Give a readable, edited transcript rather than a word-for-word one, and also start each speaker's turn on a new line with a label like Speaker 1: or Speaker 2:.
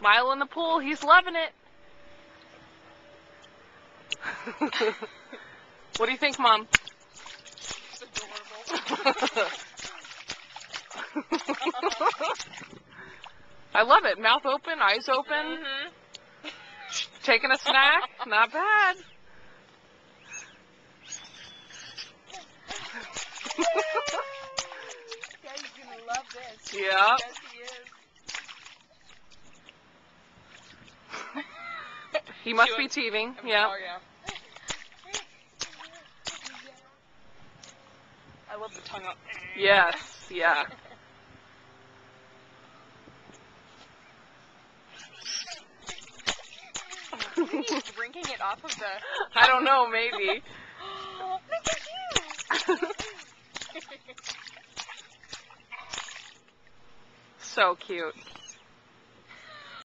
Speaker 1: Smile in the pool. He's loving it. What do you think, Mom?
Speaker 2: It's adorable.
Speaker 1: I love it. Mouth open, eyes open.
Speaker 2: Mm-hmm.
Speaker 1: Taking a snack. Not bad.
Speaker 2: Yeah, he's gonna love this.
Speaker 1: Yeah.
Speaker 2: Yes, he is.
Speaker 1: He must be teething. Yeah.
Speaker 2: Oh, yeah. I love the tongue up.
Speaker 1: Yes. Yeah.
Speaker 2: Maybe he's drinking it off of the...
Speaker 1: I don't know, maybe.
Speaker 2: Look at you!
Speaker 1: So cute.